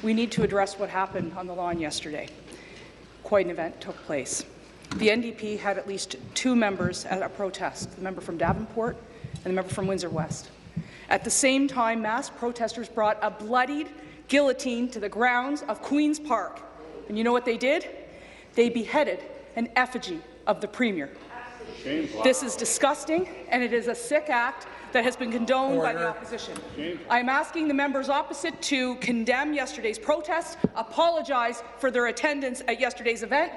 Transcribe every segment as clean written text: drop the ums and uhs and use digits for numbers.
we need to address what happened on the lawn yesterday. Quite an event took place. The NDP had at least two members at a protest, the member from Davenport and the member from Windsor West. At the same time, mass protesters brought a bloodied guillotine to the grounds of Queen's Park. And you know what they did? They beheaded an effigy of the Premier. This is disgusting, and it is a sick act that has been condoned by the opposition. I am asking the members opposite to condemn yesterday's protest, apologize for their attendance at yesterday's event,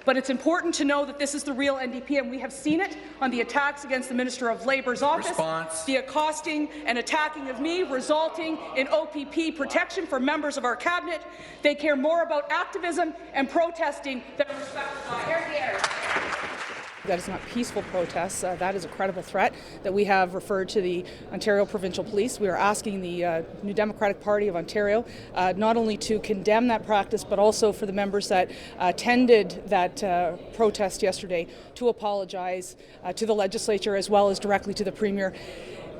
but it's important to know that this is the real NDP, and we have seen it on the attacks against the Minister of Labour's office, the accosting and attacking of me, resulting in OPP protection for members of our cabinet. They care more about activism and protesting than respect for life. That is not peaceful protests. That is a credible threat that we have referred to the Ontario Provincial Police. We are asking the New Democratic Party of Ontario not only to condemn that practice, but also for the members that attended that protest yesterday to apologize to the legislature as well as directly to the Premier.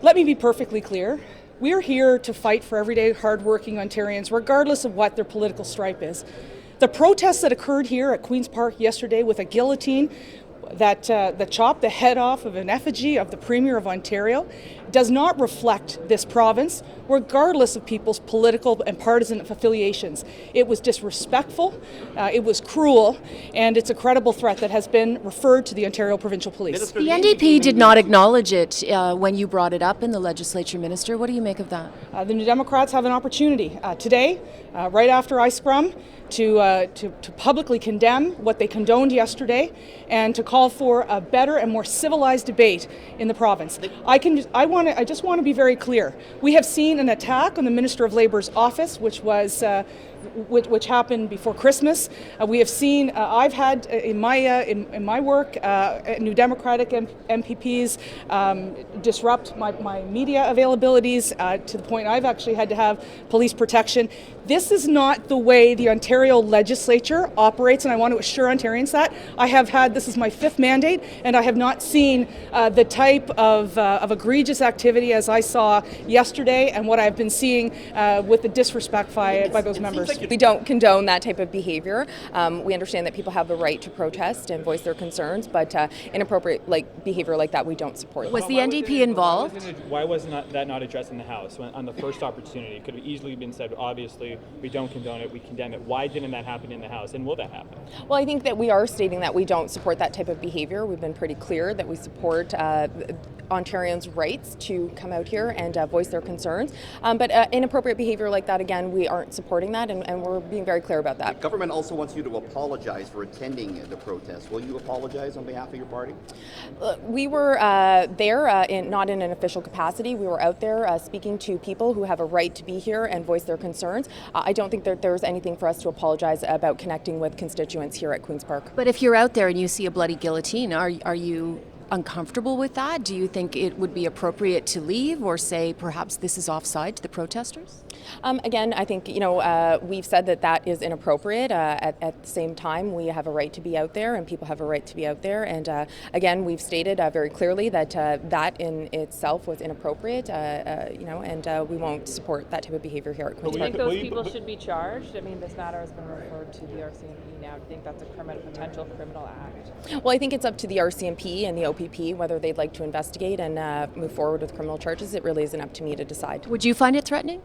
Let me be perfectly clear. We are here to fight for everyday hardworking Ontarians, regardless of what their political stripe is. The protests that occurred here at Queen's Park yesterday with a guillotine that chopped the head off of an effigy of the Premier of Ontario does not reflect this province, regardless of people's political and partisan affiliations. It was disrespectful, it was cruel, and it's a credible threat that has been referred to the Ontario Provincial Police. The NDP did not acknowledge it when you brought it up in the legislature, Minister. What do you make of that? The New Democrats have an opportunity today, right after I scrum, to publicly condemn what they condoned yesterday and to call for a better and more civilized debate in the province. I just want to be very clear. We have seen an attack on the Minister of Labour's office, which which happened before Christmas. We have seen. I've had in my work New Democratic MPPs disrupt my media availabilities to the point I've actually had to have police protection. This is not the way the Ontario legislature operates, and I want to assure Ontarians that. This is my fifth mandate, and I have not seen the type of egregious activity as I saw yesterday and what I've been seeing with the disrespect by those members. We don't condone that type of behavior. We understand that people have the right to protest and voice their concerns, but inappropriate behavior like that we don't support. Was the NDP involved? Why was that not addressed in the House on the first opportunity? It could have easily been said, obviously, we don't condone it, we condemn it. Why didn't that happen in the House, and will that happen? Well, I think that we are stating that we don't support that type of behavior. We've been pretty clear that we support Ontarians' rights to come out here and voice their concerns. But inappropriate behavior like that, again, we aren't supporting that, and we're being very clear about that. The government also wants you to apologize for attending the protest. Will you apologize on behalf of your party? We were there, not in an official capacity. We were out there speaking to people who have a right to be here and voice their concerns. I don't think that there's anything for us to apologize about connecting with constituents here at Queen's Park. But if you're out there and you see a bloody guillotine, are you uncomfortable with that? Do you think it would be appropriate to leave or say perhaps this is offside to the protesters? Again, I think we've said that is inappropriate. At the same time, we have a right to be out there, and people have a right to be out there. And again, we've stated very clearly that that in itself was inappropriate. And we won't support that type of behavior here at Queen's Park. Do you think those people should be charged? I mean, this matter has been referred to the RCMP now. Do you think that's a potential criminal act? Well, I think it's up to the RCMP and the OPP whether they'd like to investigate and move forward with criminal charges. It really isn't up to me to decide. Would you find it threatening?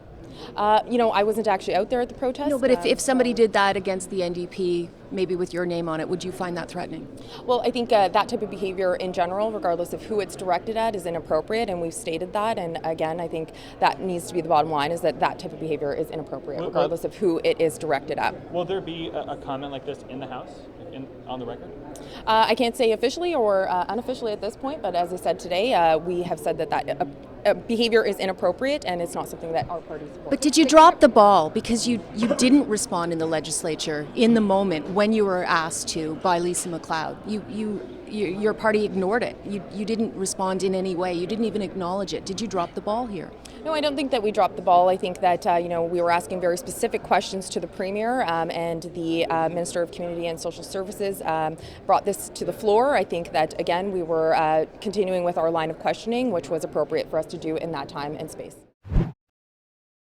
I wasn't actually out there at the protest. No, but if somebody did that against the NDP, maybe with your name on it, would you find that threatening? Well, I think that type of behavior in general, regardless of who it's directed at, is inappropriate, and we've stated that. And again, I think that needs to be the bottom line, is that type of behavior is inappropriate, regardless of who it is directed at. Will there be a comment like this in the House, on the record? I can't say officially or unofficially at this point, but as I said today, we have said that behavior is inappropriate, and it's not something that our party supports. But did you drop the ball because you didn't respond in the legislature in the moment when you were asked to by Lisa MacLeod? Your party ignored it. You didn't respond in any way. You didn't even acknowledge it. Did you drop the ball here? No, I don't think that we dropped the ball. I think that we were asking very specific questions to the Premier, and the Minister of Community and Social Services brought this to the floor. I think that, again, we were continuing with our line of questioning, which was appropriate for us to do in that time and space.